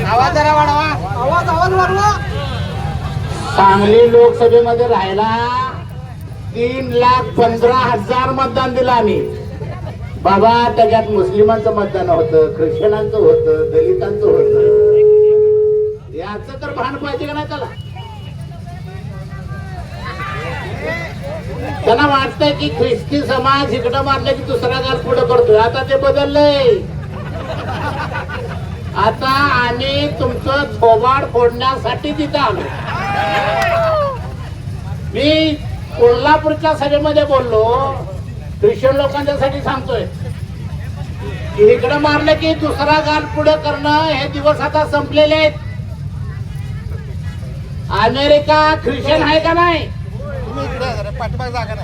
आवाज जरा वाढवा. आवाज वाढवा. सांगली लोकसभेमध्ये राहिला 3,15,000 मतदान दिलं आम्ही. बाबा त्याच्यात मुस्लिमांचं मतदान होतं, ख्रिश्चनांचं होतं, दलितांचं होतं. याचं तर भान पाहिजे का नाही त्याला? त्यांना वाटतंय की ख्रिस्ती समाज इकडं मारलं की दुसरा गाल पुढं करतोय. आता ते बदललंय. आता आम्ही तुमचं थोबाड फोडण्यासाठी तिथं आलो. मी कोल्हापूरच्या सभेमध्ये बोललो, ख्रिश्चन लोकांच्यासाठी सांगतोय की इकडं मारलं की दुसरा गाल पुढं करणं हे दिवस आता संपलेले आहेत. अमेरिका ख्रिश्चन आहे का नाही?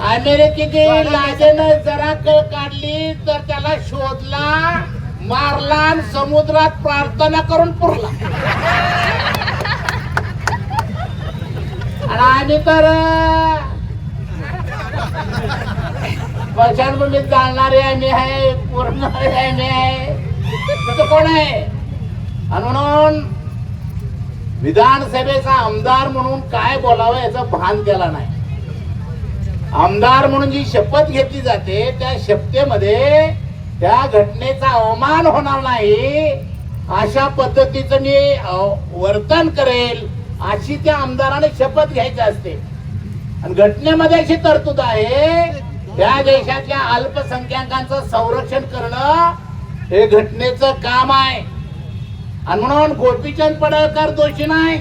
अमेरिकेची लाजेनं जरा कळ काढली तर त्याला शोधला, मारला आणि समुद्रात प्रार्थना करून पुरला. आणि आम्ही तर वर्षांपूर्वी जाणणारे आम्ही आहे, पुरणारे आम्ही आहे. तो कोण आहे? आणि म्हणून विधानसभेचा आमदार म्हणून काय बोलावं याचं भान त्याला नाही. आमदार म्हणून जी शपथ घेतली जाते त्या शपथेमध्ये त्या घटनेचा अवमान होणार नाही अशा पद्धतीचं मी वर्तन करेल अशी त्या आमदाराने शपथ घ्यायची असते. आणि घटनेमध्ये अशी तरतूद आहे त्या देशातल्या अल्पसंख्याकांचं संरक्षण करणं हे घटनेचं काम आहे. आणि म्हणून गोपीचंद पडळकर दोषी नाही,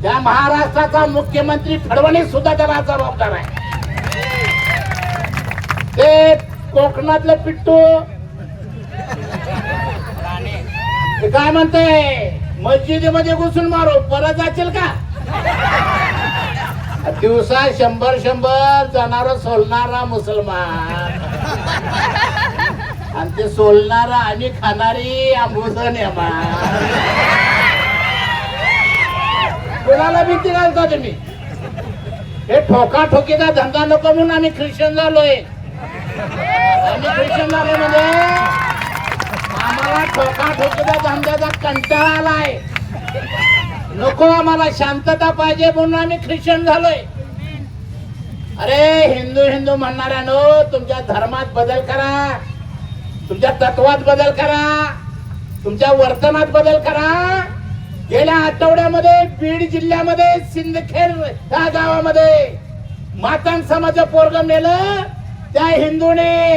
त्या महाराष्ट्राचा मुख्यमंत्री फडणवीस सुद्धा त्याला जबाबदार आहे. ते कोकणातलं पिट्टू ते काय म्हणते, मस्जिदीमध्ये घुसून मारो परत जाशील का? दिवसा 100 जाणार सोलणारा मुसलमान आणि ते सोलणारा आणि खाणारी आंबूसन कोणाला भीती घालता तुम्ही? हे ठोकाठोकीचा धंदा नको म्हणून आम्ही ख्रिश्चन झालोय. आम्ही ख्रिश्चन झालोय म्हणजे आम्हाला ठोकाठोकीचा धंद्याचा कंटाळा आलाय. नको, आम्हाला शांतता पाहिजे म्हणून आम्ही ख्रिश्चन झालोय. अरे हिंदू हिंदू म्हणणाऱ्यानो, तुमच्या धर्मात बदल करा, तुमच्या तत्वात बदल करा, तुमच्या वर्तनात बदल करा. गेल्या आठवड्यामध्ये बीड जिल्ह्यामध्ये सिंदखेड या गावामध्ये मातांग समाज पोरग नेलं. त्या हिंदूने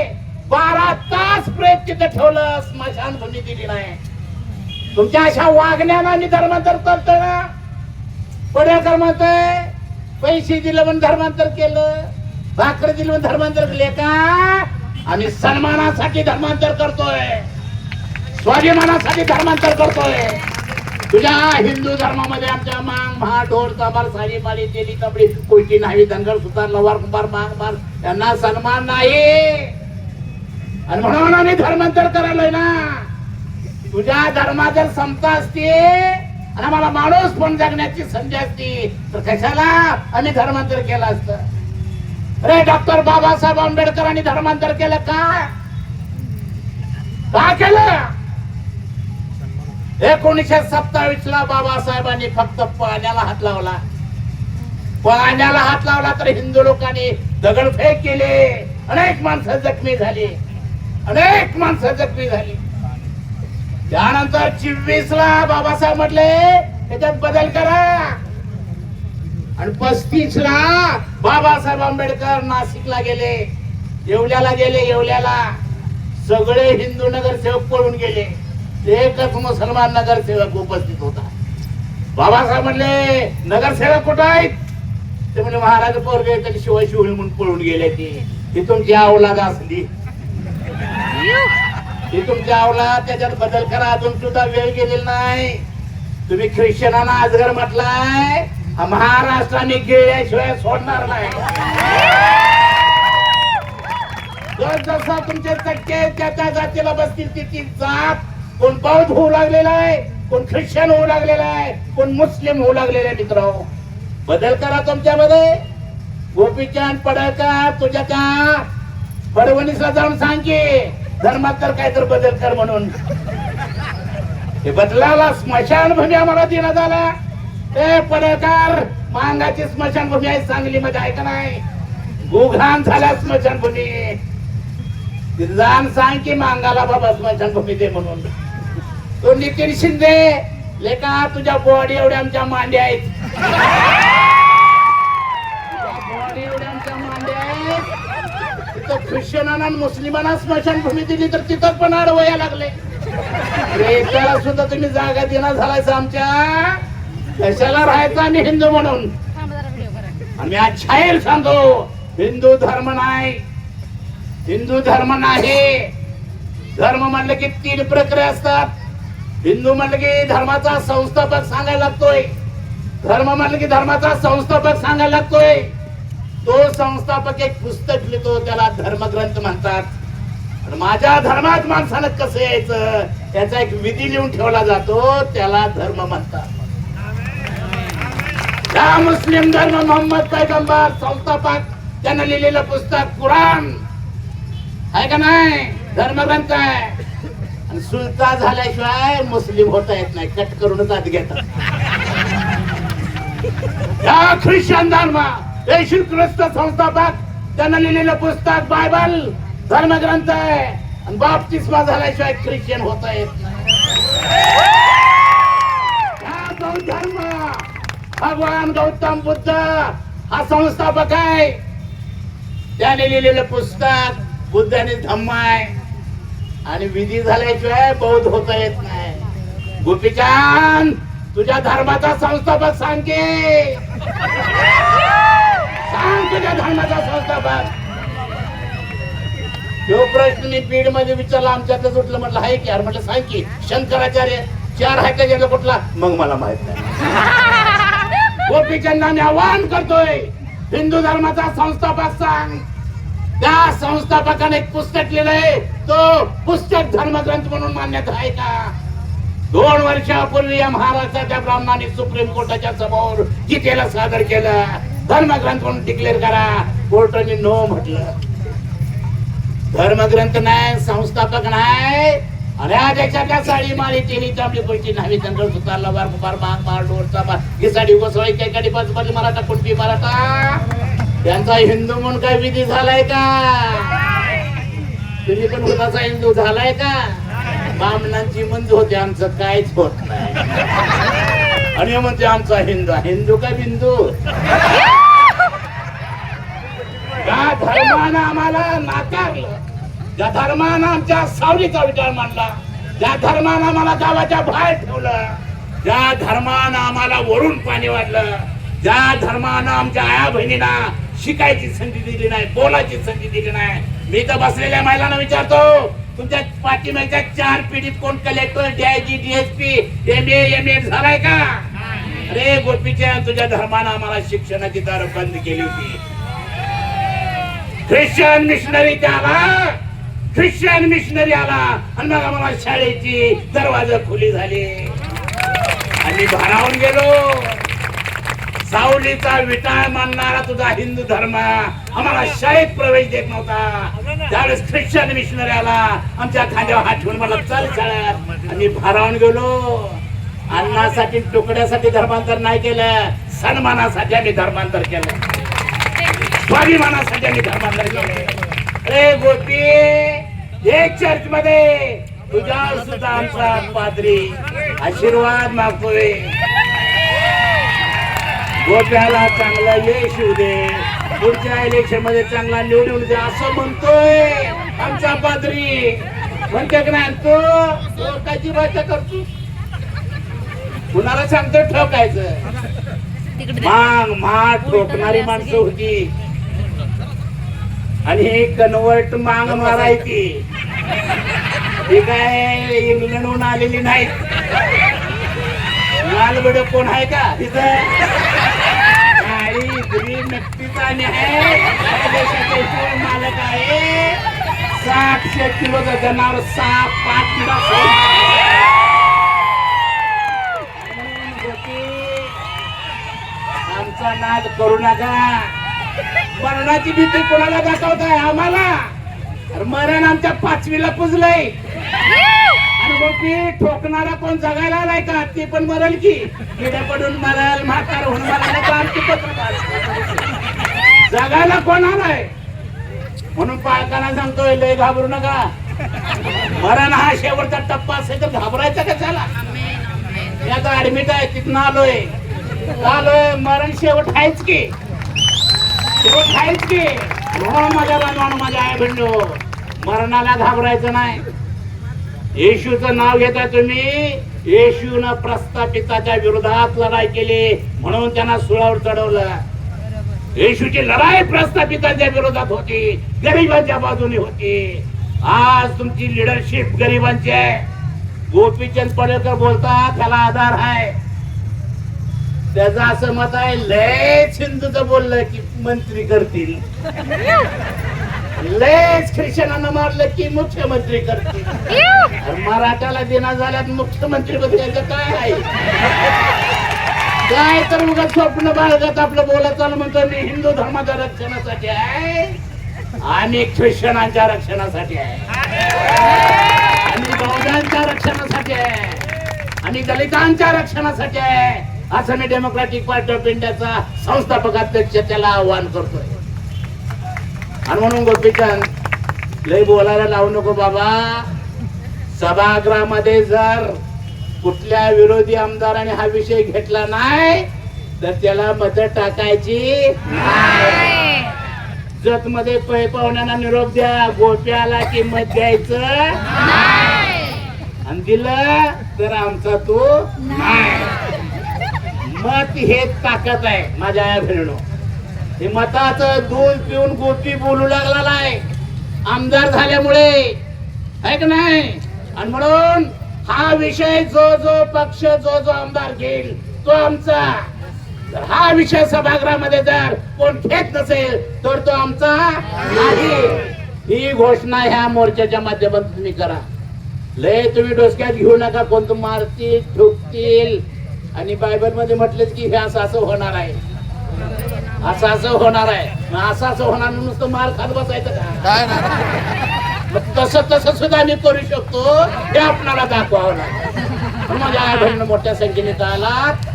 12 तास प्रेत तिथे ठेवलं, स्मशानभूमी दिली नाही. तुमच्या अशा वागण्याला मी धर्मांतर करतो ना. पडळकर म्हणतोय पैसे दिलं म्हणून धर्मांतर केलं, भाकर दिलं म्हणून धर्मांतर केले का? आम्ही सन्मानासाठी धर्मांतर करतोय, स्वाभिमानासाठी धर्मांतर करतोय. तुझ्या हिंदू धर्मामध्ये आमच्या मांग महा ढोल तबार साडी माळी तेली कपडी कोयती नाही धनगर सुतार लवार कुंभार मांग मार यांना सन्मान नाही. आणि म्हणून आम्ही धर्मांतर करायलोय ना. तुझ्या धर्मात जर समता असते आणि आम्हाला माणूस पण जगण्याची संधी असती तर कशाला आम्ही धर्मांतर केलं असतं? अरे डॉक्टर बाबासाहेब आंबेडकरांनी धर्मांतर केलं का? का केलं? 1927 ला बाबासाहेबांनी फक्त पाण्याला हात लावला. पाण्याला हात लावला तर हिंदू लोकांनी दगडफेक केले, अनेक माणसं जखमी झाली, अनेक माणसं जखमी झाली. त्यानंतर 24 ला बाबासाहेब म्हटले त्याच्यात बदल करा. आणि 35 ला बाबासाहेब आंबेडकर नाशिकला गेले, येवल्याला गेले. येवल्याला सगळे हिंदू नगरसेवक पळून गेले, एकच मुसलमान नगरसेवक उपस्थित होता. बाबासाहेब म्हणले नगरसेवक कुठं आहेत? ते म्हणजे महाराज पोरगे तरी शिवाय शिवली म्हणून पळून गेले. ती तुमची अवलाद असली, ती तुमची अवलाद. त्याच्यात बदल करा. अजून सुद्धा वेळ गेलेला नाही. तुम्ही ख्रिश्चनांना अजगर म्हटलाय, महाराष्ट्राने गेल्याशिवाय सोडणार नाही. जसा तुमचे चटके त्या त्या जातीला बसतील तिची जात. कोण बौद्ध होऊ लागलेला आहे, कोण ख्रिश्चन होऊ लागलेला आहे, कोण मुस्लिम होऊ लागलेला आहे. मित्र बदल करा तुमच्यामध्ये. गोपीचंद पडळकर तुझ्या त्या फडणवीसला जाऊन सांग की धर्मात तर काय तर बदल कर म्हणून. हे बदलाला स्मशानभूमी आम्हाला देण्यात आला. ए पडळकर, मांगाची स्मशानभूमी आहे सांगलीमध्ये, आहे का नाही? गुघाण झाल्या स्मशानभूमी. जाण सांग की मांगाला बाबा स्मशानभूमी दे म्हणून. तो नितीन शिंदे, लेका तुझ्या बॉडी एवढ्या आमच्या मांड्या आहेत, बॉडी एवढ्या आमच्या मांड्या आहेत. तिथं ख्रिश्चनांना आणि मुस्लिमांना स्मशानभूमी दिली तर तिथं पण अडवया लागले. त्याला सुद्धा तुम्ही जागा देणार झालायचं आमच्या. कशाला राहायचं आम्ही हिंदू म्हणून? आम्ही आज शाहीर सांगतो, हिंदू धर्म नाही, हिंदू धर्म नाही. धर्म म्हणलं की 3 प्रक्रिया असतात. हिंदू म्हणलं की धर्माचा संस्थापक सांगायला लागतोय, धर्म म्हणलं की धर्माचा संस्थापक सांगायला लागतोय. तो संस्थापक एक पुस्तक लिहितो, त्याला धर्मग्रंथ म्हणतात. माझ्या धर्मात माणसानं कसं यायचं त्याचा एक विधी लिहून ठेवला जातो, त्याला धर्म म्हणतात. या मुस्लिम धर्म मोहम्मद पैगंबर संस्थापक त्यांना लिहिलेलं पुस्तक कुराण आहे का नाही, धर्मग्रंथ आहे. आणि सुलता झाल्याशिवाय मुस्लिम होता येत नाही, कट करूनच आत घेतात. या ख्रिश्चन धर्म, येशू ख्रिस्त संस्थापक त्यांना लिहिलेलं पुस्तक बायबल धर्मग्रंथ आहे. आणि बाप्तिस्मा झाल्याशिवाय ख्रिश्चन होता येत नाही. या बौद्ध धर्म, भगवान गौतम बुद्ध हा संस्थापक आहे, त्याने लिहिलेलं पुस्तक बुद्धाने धम्म आहे. आणि विधी झाल्याशिवाय बौद्ध होता येत नाही. गोपीचांद, तुझ्या धर्माचा संस्थापक सांग की, सांग तुझ्या धर्माचा संस्थापक. तो प्रश्न मी बीड मध्ये विचारला, आमच्यातच उठलं. म्हटलं आहे की? म्हटलं सांग की. शंकराचार्य 4 आहे का ज्याला कुठला? मग मला माहित नाही. गोपीचंदाने आवाहन करतोय, हिंदू धर्माचा संस्थापक सांग. त्या संस्थापकाने एक पुस्तक लिहिलंय, तो पुस्तक धर्मग्रंथ म्हणून मान्यता आहे का? 2 वर्षापूर्वी या महाराष्ट्राच्या ब्राह्मणांनी सुप्रीम कोर्टाच्या समोर गीतेला सादर केलं, धर्मग्रंथ म्हणून डिक्लेअर करा. कोर्टाने नो म्हटलं. धर्मग्रंथ नाही, संस्थापक नाही. आणि या देशातल्या साडी माळी तेली चांबली पैकी नाही, जंगल सुतारला वार कुपार माग मार डोरचा मार ही साडी गोसळी काही कडे पाच पडली मराठा कुणबी मराठा. त्यांचा हिंदू म्हणून काय विधी झालाय का? तुम्ही पण कुणाचा हिंदू झालाय का? बामणांची मंद होते, आमचं काहीच होत नाही. आणि म्हणते आमचा हिंदू, हिंदू का बिंदू? ज्या धर्मानं आम्हाला नाकारलं, ज्या धर्मानं आमच्या सावलीचा विचार मांडला, ज्या धर्मानं आम्हाला गावाच्या बाहेर ठेवलं, ज्या धर्मानं आम्हाला वरून पाणी वाढलं, ज्या धर्मानं आमच्या आया बहिणींना शिकायची संधी दिली नाही, बोलायची संधी दिली नाही. मी तर बसलेल्या महिलांना विचारतो, तुमच्या पाठीमागच्या 4 पिढीत कोण collector, DIG, DSP, MA, MA झालाय का? अरे गोपीच्या, तुझ्या धर्मानं आम्हाला शिक्षणाची दार बंद केली होती. ख्रिश्चन मिशनरी आला, ख्रिश्चन मिशनरी आला आणि मग आम्हाला शाळेची दरवाजा खुली झाली. आम्ही भारावून गेलो. सावलीचा विटाळ मानणारा तुझा हिंदू धर्म आम्हाला शाळेत प्रवेश देत नव्हता. त्यावेळेस ख्रिश्चन मिशनरी आला, आमच्या खांद्यावर हात ठेवून मला चल शाळेत. आम्ही भारावून गेलो. अन्नासाठी तुकड्यासाठी धर्मांतर नाही केलं, सन्मानासाठी आम्ही धर्मांतर केलं, स्वाभिमानासाठी आम्ही धर्मांतर केलं. अरे गोपी, एक चर्च मध्ये तुझ्यावर सुद्धा आमचा पादरी आशीर्वाद मागतोय. गोप्याला चांगला यश येऊ दे, पुढच्या इलेक्शन मध्ये चांगला निवडून दे असं म्हणतोय आमचा पादरी. म्हणते की नाही तो काची भाषा करतो, कुणाला सांगतो ठोकायचं. माग मा ठोकणारी माणसं होती आणि हे कन्वर्ट मांग मारायची. ही काय इंग्लंडहून आलेली नाही. लालबड कोण आहे का तिथं? नक्कीच आणि आहे, देशाचे मालक आहे. 700 किलोचं जनावर 6-5 किलो. आमचा नाद करू नका. मरणाची भीती कोणाला दाखवताय? आम्हाला. मरण आमच्या 5वीला पुजलंय. गोपी ठोकणारा कोण जगायला आलाय का? ती पण मरल की, किडे पडून मरल, म्हातार होऊन मरायला तर आमची पत्रकार. जगायला कोण आलाय? म्हणून पालकांना सांगतोय लय घाबरू नका. मरण हा शेवटचा टप्पा असेल तर घाबरायचं कशाला? मी आता ऍडमिट आहे, तिथनं आलोय. मरण शेवट आहेच की, शेवट आहेच की. हो माझ्या बांधवानं, माझ्या आई बहिणो, मरणाला घाबरायचं नाही. येशूचं नाव घेता तुम्ही. येशूनं प्रस्थापिताच्या विरोधात लढाई केली म्हणून त्यांना सुळावर चढवलं. येशूची लढाई प्रस्थापितांच्या विरोधात होती, गरिबांच्या बाजूने होती. आज तुमची लिडरशिप गरिबांची आहे. गोपीचंद पडळकर बोलतात त्याला आधार आहे. त्याचं असं मत आहे, लयच हिंदूचं बोललं की मंत्री करतील, लयच ख्रिश्चनांना मारलं की मुख्यमंत्री करतील. मराठ्याला देना झाल्यात मुख्यमंत्री बदलायचं काय आहे? काय तर उगा स्वप्न बाळगत आपलं बोलत चालू म्हणतो मी हिंदू धर्माच्या रक्षणासाठी आहे आणि ख्रिश्चनांच्या रक्षणासाठी आहे आणि बौद्धांच्या रक्षणासाठी आहे आणि दलितांच्या रक्षणासाठी आहे, असं मी डेमोक्रॅटिक पार्टी ऑफ इंडियाचा संस्थापक अध्यक्ष त्याला आव्हान करतोय. आणि म्हणून गोपीचंद लय बोलायला लावू नको बाबा. सभागृहामध्ये जर कुठल्या विरोधी आमदाराने हा विषय घेतला नाही तर त्याला मत टाकायची नाही. जत मध्ये पै पाहुण्यांना निरोप द्या, गोपी आला की मत द्यायचं आणि दिलं तर आमचा तो नाही. मत हे ताकद आहे माझ्या या बहिणीनो. हे मताचं दूध पिऊन गोपी बोलू लागला नाही आमदार झाल्यामुळे, आहे का नाही? आणि म्हणून हा विषय जो पक्ष जो आमदार घेईल तो आमचा. तर हा विषय सभागृहामध्ये जर कोण घेत नसेल तर तो आमचा नाही. ही घोषणा ह्या मोर्चाच्या माध्यमातून तुम्ही करा. लय तुम्ही डोसक्यात घेऊ नका, कोण तो मारतील ठोकतील. आणि बायबल मध्ये म्हटलेच की हे असं असं होणार आहे, असं असं होणार आहे. असं असं होणार नुसतं मार खात बसायचं का? तसं सुद्धा आम्ही करू शकतो हे आपणाला दाखवावं लागेल. माझ्या आई बहिणी मोठ्या संख्येने आलात.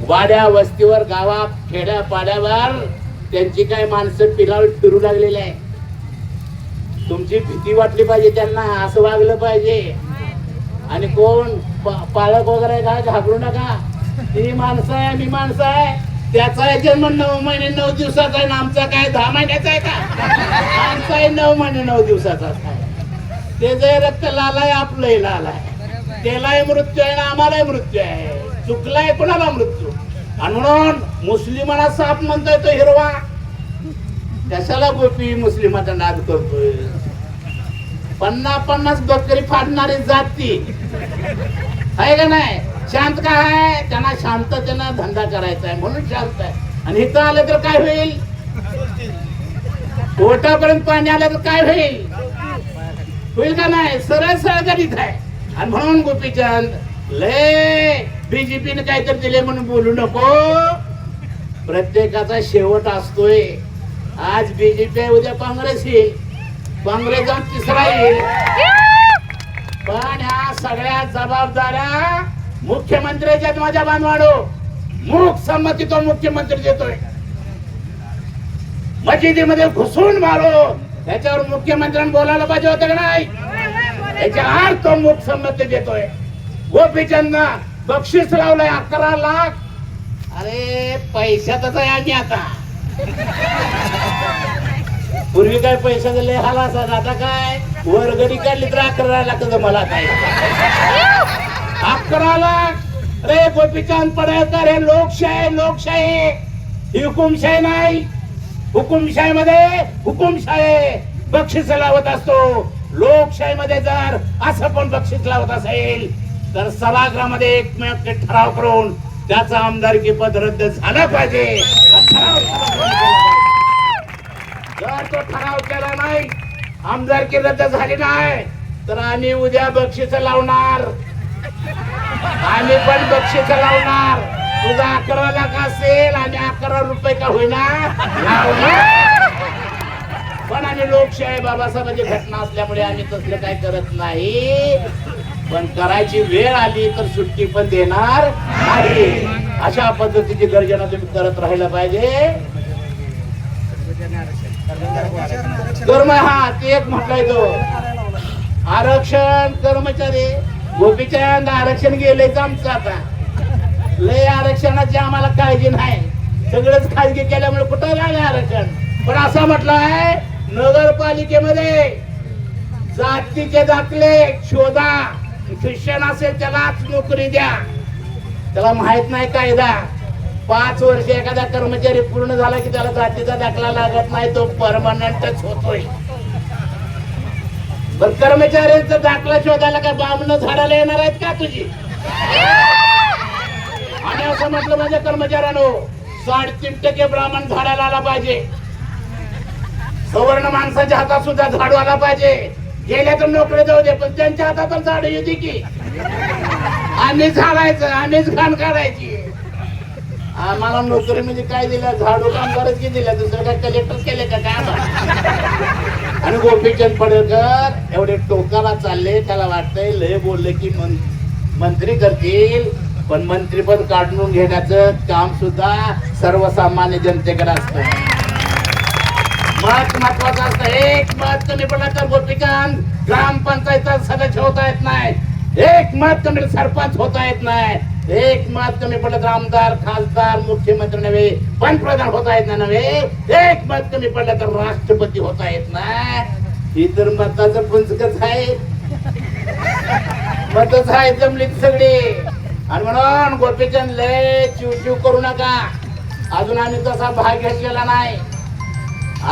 वाड्या वस्तीवर, गावात, खेड्या पाड्यावर त्यांची काय माणसं पिलावर फिरू लागलेली आहे. तुमची भीती वाटली पाहिजे त्यांना, असं वागलं पाहिजे. आणि कोण पाळक वगैरे काय घाबरू नका. ती माणसं आहे, मी माणसं आहे. त्याचा जन्म 9 महिने 9 दिवसाचा आहे, आमचा काय 10 महिन्याचा आहे का? आमचा 9 महिने 9 दिवसाचा आहे. ते जे रक्त लाल आहे आपलंही लाल आहे. त्यालाही मृत्यू आहे ना आम्हालाही मृत्यू आहे. चुकलाय कोणाला मृत्यू. आणि म्हणून मुस्लिमांना साप म्हणतोय तो हिरवा. कशाला गोपी मुस्लिमाचा नाद करतोय? 50-50 बकरी फाडणारी जाती आहे का नाही? शांत काय आहे? त्यांना शांततेनं धंदा करायचा आहे म्हणून शांत आहे. आणि इथं आलं तर काय होईल? पोटापर्यंत पाणी आलं तर काय होईल? होईल का नाही? सरळ सरळ गणित आहे. आणि म्हणून गोपीचंद लय बीजेपीने काहीतरी दिले म्हणून बोलू नको. प्रत्येकाचा शेवट असतोय. आज बीजेपी आहे, उद्या काँग्रेस येईल, काँग्रेस जाऊन तिसरा येईल. पण ह्या सगळ्या जबाबदाऱ्या मुख्यमंत्र्याच्या माझ्या बांधवाडो. मूक संमती तो मुख्यमंत्री देतोय. मशिदीमध्ये घुसून मारो त्याच्यावर मुख्यमंत्र्यांनी बोलायला पाहिजे होतं का नाही? याच्या अर्थ तो मूक संमती देतोय. गोपीचंद बक्षीस लावलंय 11 लाख. अरे पैशातच आहे आम्ही आता. पूर्वी काय पैसा दिले हाला असतात, आता काय वर्गणी काढली तर 11 लाख मला काय 11 लाख. अरे गोपीचंद पडळकर हे लोकशाही, लोकशाही ही हुकुमशाही नाही. हुकुमशाही मध्ये हुकुमशाही बक्षीस लावत असतो. लोकशाही मध्ये जर असं पण बक्षीस लावत असेल तर सभागृहामध्ये एकमेक ठराव करून त्याचा आमदारकी पद रद्द झाला पाहिजे. जर तो ठराव केला नाही, आमदारकी रद्द झाली नाही तर आम्ही उद्या बक्षीस लावणार. आम्ही पण बक्षीस लावणार. तुझा 11 लाख असेल आणि 11 रुपये का होईना लावणार. पण आम्ही लोकशाही बाबासाहेबांची घटना असल्यामुळे आम्ही तसलं काय करत नाही. पण करायची वेळ आली तर सुट्टी पण देणार नाही. अशा पद्धतीची गर्जना तुम्ही करत राहिलं पाहिजे. कर्म हा ते एक म्हटलंय तो आरक्षण कर्मचारी गोपीचंद आरक्षण गेलेच आमचं आता. लय आरक्षणाची आम्हाला काळजी नाही, सगळंच खाजगी केल्यामुळे कुठं लागलं आरक्षण. पण असं म्हटलंय नगरपालिकेमध्ये जातीचे दाखले शोधा, ख्रिश्चन असेल त्यालाच नोकरी द्या. त्याला माहित नाही कायदा. 5 वर्ष एखादा कर्मचारी पूर्ण झाला की त्याला जातीचा दाखला लागत नाही, तो परमनंटच होतोय. बर कर्मचाऱ्यांचा दाखला शोधायला काय बामण झाडाला येणार आहेत का तुझी? आणि असं म्हटलं म्हणजे कर्मचाऱ्यांनो 3.5% ब्राह्मण झाडाला आला पाहिजे. सवर्ण माणसाच्या हातात सुद्धा झाडू आला पाहिजे. गेल्या तर नोकरी जाऊ दे, पण त्यांच्या हातात झाडू येते की आम्ही झाडायचं, आम्हीच घाण काढायची. आम्हाला नोकरी म्हणजे काय दिलं? झाडू कामगारच की दिलं, दुसरं काय कलेक्टर केले का काय? आणि गोपीचंद पडळकर एवढे टोकाला चालले, त्याला वाटतंय लय बोलले की मंत्री करतील, पण मंत्रीपद काढून घेण्याचं काम सुद्धा सर्वसामान्य जनतेकडे असतं. मत महत्वाचं असतं. एक मत कमी पडला तर गोपीचंद ग्रामपंचायत सदस्य होता येत नाही, एक मत कमी सरपंच होता येत नाही, एक मत कमी पडलं तर आमदार खासदार मुख्यमंत्री नव्हे पंतप्रधान होता येत नाही नव्हे, एक मत कमी पडलं तर राष्ट्रपती होता येत नाही. ही तर मताचं पुंजकच आहे, मतच आहे जमली सगळी. आणि म्हणून गोपीचंद लय चिवचिव करू नका. अजून आम्ही तसा भाग घेतलेला नाही,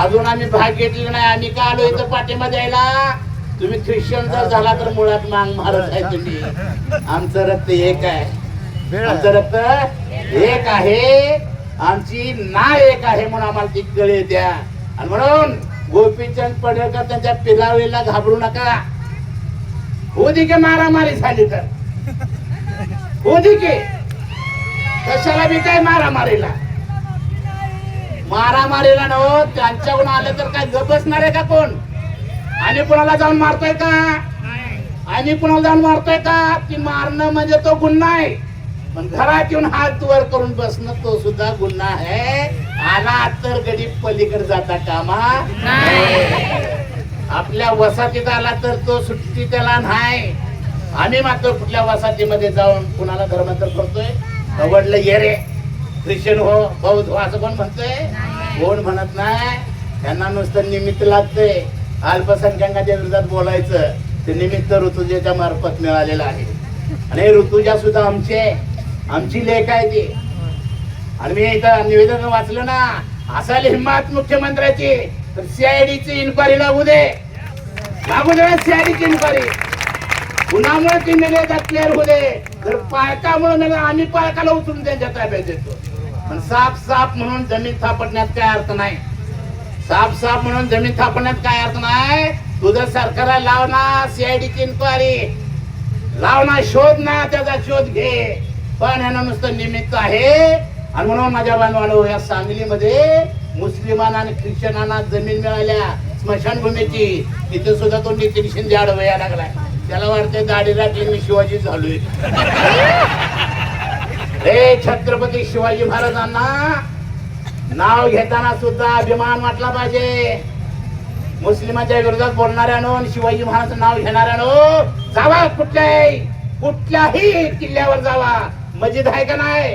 अजून आम्ही भाग घेतलेला नाही. आम्ही का आलो इथं पाठीमध्ये यायला? तुम्ही ख्रिश्चन जर झाला तर मुळात मांग मारत आहे तुम्ही. आमचं रक्त एक आहे, आमचं रक्त एक आहे, आमची ना एक आहे, म्हणून आम्हाला ती कळे द्या. आणि म्हणून गोपीचंद पडळकर त्यांच्या पिलावळीला घाबरू नका. होऊ दे की मारामारी झाली तर होऊ दे की, कशाला बी काय मारामारीला नव. त्यांच्याकडून आलं तर काय गप बसणार आहे का कोण? आणि कुणाला जाऊन मारतोय का? आणि कुणाला जाऊन मारतोय का? ती मारणं म्हणजे तो गुन्हा आहे, पण घरात येऊन हात वर करून बसणं तो सुद्धा गुन्हा आहे. आला तर गरीब पलीकडे जाता कामा आपल्या वसाहतीत आला तर तो सुट्टी त्याला नाही. आम्ही मात्र कुठल्या वसाहतीमध्ये जाऊन कुणाला धर्मांतर करतोय? वडलं ये रे ख्रिश्चन हो बौद्ध हो असं कोण म्हणतोय? कोण म्हणत नाही. त्यांना नुसतं निमित्त लागतंय. अल्पसंख्याकांच्या विरोधात बोलायचं ते निमित्त ऋतुजाच्या मार्फत मिळालेलं आहे. आणि ऋतुजा सुद्धा आमची लेख आहे ती. आणि मी इथं निवेदन वाचलं ना, असायला हिंमत मुख्यमंत्र्याची तर सीआयडीची इन्क्वायरी लागू दे सीआयडीची इन्क्वायरी. कुणामुळे ती निवेदन क्लिअर होऊ दे. तर पायकामुळे आम्ही पायकाला उचलून त्यांच्या ताब्यात देतो. पण साफ म्हणून जमीन थापटण्यात काय अर्थ नाही. साफ म्हणून जमीन थापण्यात काय अर्थ नाही. तुझं सरकारला लाव ना सीआयडीची इन्क्वायरी, लाव ना, शोध ना, त्याचा शोध घे. पण यांना नुसतं निमित्त आहे. आणि म्हणून माझ्या बांधवांनो, या सांगलीमध्ये मुस्लिमांना आणि ख्रिश्चनांना जमीन मिळाल्या स्मशानभूमीची, तिथे सुद्धा तो नितीन शिंदे आडवा यायला लागलाय. त्याला वाटतंय दाढी राखली मी शिवाजी झालोय. रे छत्रपती शिवाजी महाराजांना नाव घेताना सुद्धा अभिमान वाटला पाहिजे. मुस्लिमाच्या विरोधात बोलणाऱ्यानो आणि शिवाजी महाराजांचं नाव घेणाऱ्यानो, जावा कुठल्याही किल्ल्यावर जावा. मस्जिद आहे का नाही?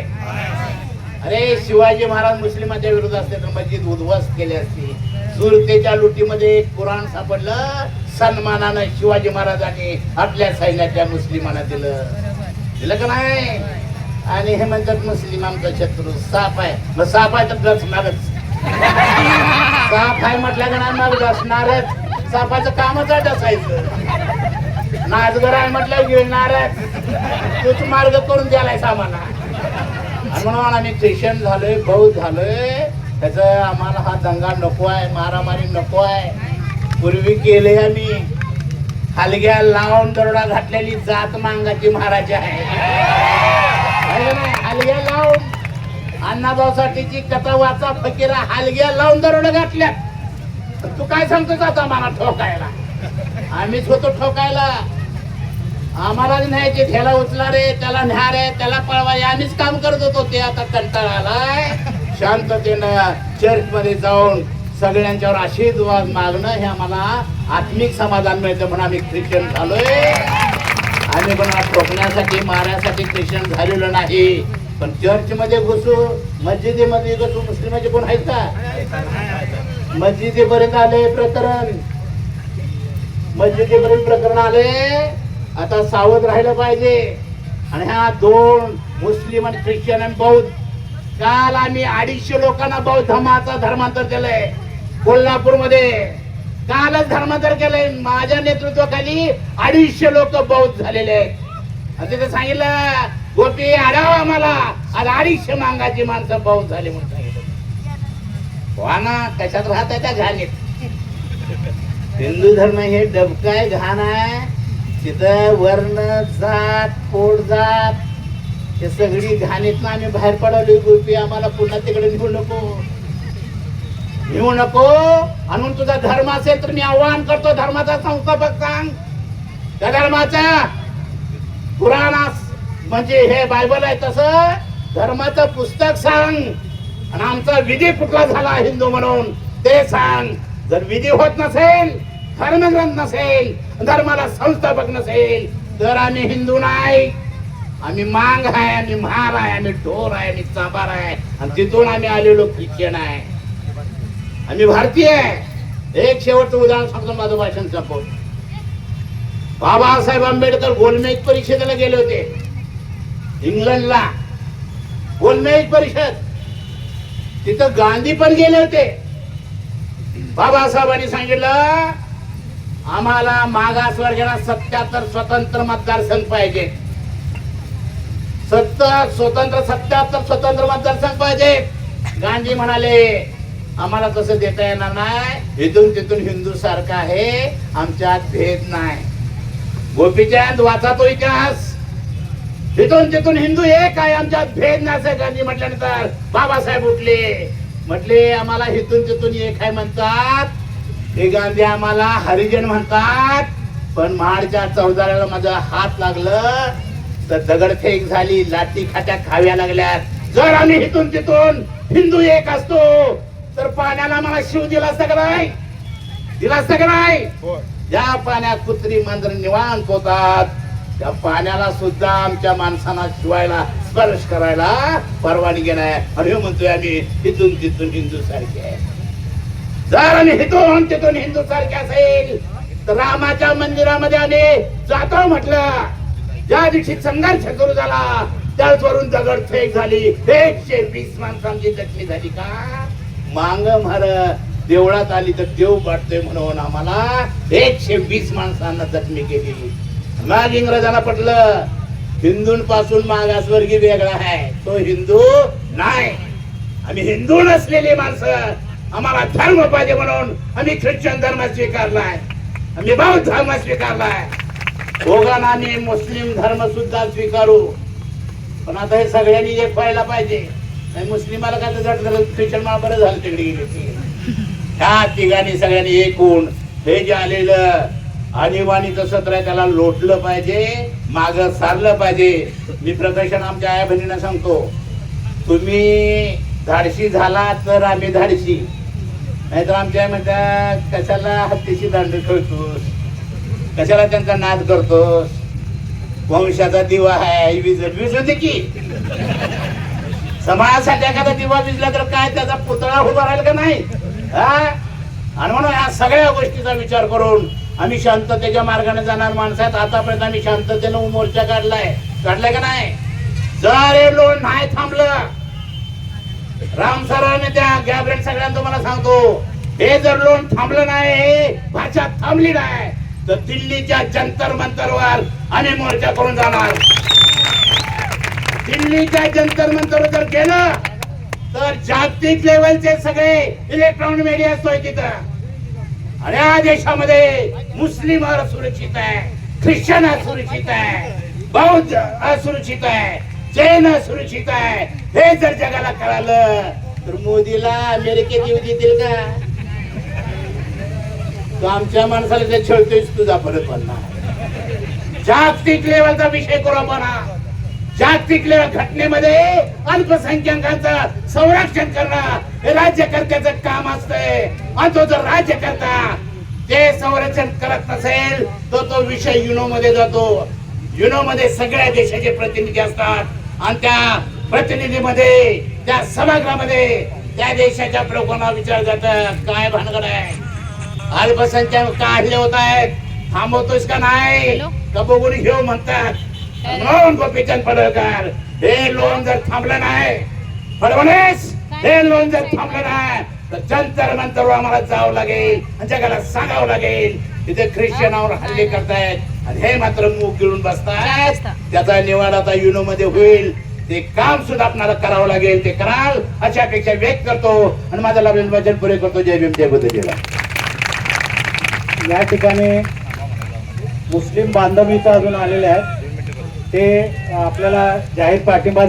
अरे शिवाजी महाराज मुस्लिमाच्या विरोधात असते तर मस्जिद उद्ध्वस्त केली असती. सुरतेच्या लुटीमध्ये कुराण सापडलं, सन्मानानं शिवाजी महाराजांनी आपल्या सैन्याच्या मुस्लिमांना दिलं का नाही? आणि हे म्हणतात मुस्लिम आमचा शत्रू. साप आहे, मग साप आहे तर डसणारच. साप आहे म्हटलं का नाही मग डसणारच. सापाचं कामच आहे डसायचं. नाचगर आहे म्हटलं गिळणारच. तूच मार्ग करून द्यालाय आम्हाला. आणि म्हणून आम्ही ख्रिश्चन झालोय, बौद्ध झालोय. त्याचं आम्हाला हा दंगा नको आहे, मारामारी नको आहे. पूर्वी केले आम्ही हलग्या लावून दरोडा घातलेली जात मांगाची महाराज आहे. हलग्या लावून अण्णाभाऊसाठीची कथा वाचा फकीरा, हलग्या लावून दरोडा घातल्या. तू काय सांगतोस आता मला ठोकायला? आम्हीच होतो ठोकायला. आम्हालाच न्यायचे, ठेला उचला रे, त्याला न्या रे, त्याला पळवा, आम्हीच काम करत होतो. ते आता कंटाळा आलाय. शांततेनं चर्च मध्ये जाऊन सगळ्यांच्यावर आशीर्वाद मागणं हे आम्हाला आत्मिक समाधान मिळतं म्हणून आम्ही ख्रिश्चन झालोय. आम्ही पण ठोकण्यासाठी मारण्यासाठी ख्रिश्चन झालेलो नाही. पण चर्च मध्ये घुसू, मस्जिदीमध्ये घुसू, मुस्लिमाचे कोण आहेत का? मस्जिदीपर्यंत आले प्रकरण, मस्जिदीपर्यंत प्रकरण आले. आता सावध राहिलं पाहिजे. आणि ह्या दोन मुस्लिम आणि ख्रिश्चन आणि बौद्ध, काल आम्ही 250 लोकांना बौद्ध धर्मांतर केलंय कोल्हापूरमध्ये. कालच धर्मांतर केलंय. माझ्या नेतृत्वाखाली 250 लोक बौद्ध झालेले आहेत. आणि तिथे सांगितलं गोपी आढावा आम्हाला, आज 250 मांगाची माणसं बौद्ध झाली म्हणून सांगितलं. वा ना, कशात राहत आहे त्या घाणीत. हिंदू धर्म हे डबकाय घाण आहे. तिथं वर्ण जात पोट जात हे सगळी घाणीतनं आम्ही बाहेर पडवली. गोपी आम्हाला पुन्हा तिकडे नेऊ नको, नेऊ नको. म्हणून तुझा धर्म असेल तर मी आव्हान करतो, धर्माचा संस्थापक सांग, त्या धर्माचा पुराणास म्हणजे हे बायबल आहे तसं धर्माचं पुस्तक सांग. आणि आमचा विधी कुठला झाला हिंदू म्हणून ते सांग. जर विधी होत नसेल, धर्मग्रंथ नसेल, धर्माला संस्थापक नसेल तर आम्ही हिंदू नाही. आम्ही मांग आहे, आम्ही म्हार आहे, आम्ही ढोर आहे, आम्ही चाबार आहे. आणि तिथून आम्ही आलेलो ख्रिश्चन आहे. आम्ही भारतीय आहे. एक शेवटचं उदाहरण सांगतो, माझं भाषण संपवतो. बाबासाहेब आंबेडकर गोलमेज परिषदेला गेले होते इंग्लंडला. गोलमेज परिषद, तिथं गांधी पण गेले होते. बाबासाहेबांनी सांगितलं आम्हाला मागासवर्गाला 77 स्वतंत्र मतदारसंघ पाहिजे. स्वतंत्र 77 स्वतंत्र मतदारसंघ पाहिजे. गांधी म्हणाले आम्हाला तसं देता येणार नाही. इथून तिथून हिंदू सारखा आहे, आमच्यात भेद नाही. गोपीचंद वाचा तो इतिहास. इथून तिथून हिंदू एक आहे, आमच्यात भेद नाही असं गांधी म्हटल्यानंतर बाबासाहेब उठले, म्हटले आम्हाला इथून तिथून एक आहे म्हणतात. हे गांधी आम्हाला हरिजन म्हणतात. पण महाडच्या चौदाराला माझा हात लागलं तर दगडफेक झाली, लाठी खाट्या खाव्या लागल्यात. जर आम्ही इथून तिथून हिंदू एक असतो तर पाण्याला मला शिव दिला असता का नाही? दिला असता का नाही? ज्या पाण्यात कुत्री मांजर निवांत होतात त्या पाण्याला सुद्धा आमच्या माणसांना शिवायला स्पर्श करायला परवानगी नाही. आणि म्हणतोय आम्ही इथून तिथून हिंदू सारखे आहे. जर आम्ही इथून तिथून हिंदू सारखे असेल तर रामाच्या मंदिरामध्ये आम्ही जातो म्हटलं. ज्या दिवशी संघर्ष सुरू झाला त्याच वरून दगडफेक झाली. 120 माणसांची जखमी झाली. का मांग मार देवळात आली तर देव वाटतोय म्हणून आम्हाला 120 माणसांना जखमी केली. मग इंग्रजांना पटलं हिंदूंपासून मागासवर्गीय वेगळा आहे, तो हिंदू नाही. आम्ही हिंदू नसलेली माणसं, आम्हाला धर्म पाहिजे म्हणून आम्ही ख्रिश्चन धर्म स्वीकारलाय, आम्ही बौद्ध धर्म स्वीकारलाय. दोघांना आम्ही मुस्लिम धर्म सुद्धा स्वीकारू. पण आता हे सगळ्यांनी एक व्हायला पाहिजे. मुस्लिमाला काय तर झालं, ख्रिश्चन मला बरं झालं तिकडे गेले. ह्या तिघांनी सगळ्यांनी एक होऊन हे जे आलेलं आणीबाणीचं सत्र आहे त्याला लोटलं पाहिजे, माग सारलं पाहिजे. मी प्रकर्षण आमच्या आया बहिणींना सांगतो, तुम्ही धाडशी झाला तर आम्ही धाडशी, नाहीतर आमच्या म्हणतात कशाला हत्तीशी दांड खेळतोस, कशाला त्यांचा नाद करतोस, वंशाचा दिवा आहे विजू दे की. समाजासाठी एखादा दिवा विजला तर काय त्याचा पुतळा उभा राहील का नाही? आणि म्हणून या सगळ्या गोष्टीचा विचार करून आम्ही शांततेच्या मार्गाने जाणार माणसं आहेत. आतापर्यंत आम्ही शांततेनं मोर्चा काढलाय का नाही? जर हे लोण नाही थांबलं, राम सरांनी त्या गॅब्रेट सगळ्यांना तुम्हाला सांगतो, हे जर लोण थांबलं नाही, भाषा थांबली नाही तर दिल्लीच्या जंतर मंतरवर आम्ही मोर्चा करून जाणार. दिल्लीच्या जंतर मंतरवर जर गेलं तर जागतिक लेवलचे सगळे इलेक्ट्रॉनिक मीडिया असतोय तिथं. आणि या देशामध्ये मुस्लिम असुरक्षित आहे, ख्रिश्चन असुरक्षित आहे, बौद्ध असुरक्षित आहे, जैन असुरक्षित आहे. हे जर जगाला कळालं तर मोदीला अमेरिकेत येऊ देतील का? तो आमच्या माणसाला ते छळतोयच, तुझा परत पडणार. जागतिक लेवलचा विषय करू आपण हा. जागतिक लेवल घटनेमध्ये अल्पसंख्याकांचं संरक्षण करणं हे राज्यकर्त्याचं काम असतंय. आणि तो जर राज्यकर्ता ते संरक्षण करत नसेल तर तो विषय युनो मध्ये जातो. युनो मध्ये सगळ्या देशाचे प्रतिनिधी असतात आणि त्या प्रतिनिधीमध्ये त्या सभागृहामध्ये त्या देशाच्या प्रमुखांना विचार जात काय भानगड आहे, अल्पसंख्याक का हल्ले होत आहेत, थांबवतोस का नाही का बघून घेऊ म्हणतात. म्हणून गोपीचंद पडळकर हे लोन जर थांबलं नाही, फडणवीस हे लोन जर थांबलं नाही तर जंतर मंतरवर आम्हाला जावं लागेल आणि जगाला सांगावं लागेल तिथे ख्रिश्चनावर हल्ले करतायत आणि हे मात्र मूग गिळून बसतायत. त्याचा निवाडा आता युनो मध्ये होईल. ते काम सुद्धा आपल्याला करावं लागेल, ते कराल अशी अपेक्षा व्यक्त करतो आणि माझा लाभलेलं वचन पुरे करतो. जय भीम जय बुद्ध. या ठिकाणी मुस्लिम बांधव इथं अजून आलेले आहेत, ते आपल्याला जाहीर पाठिंबा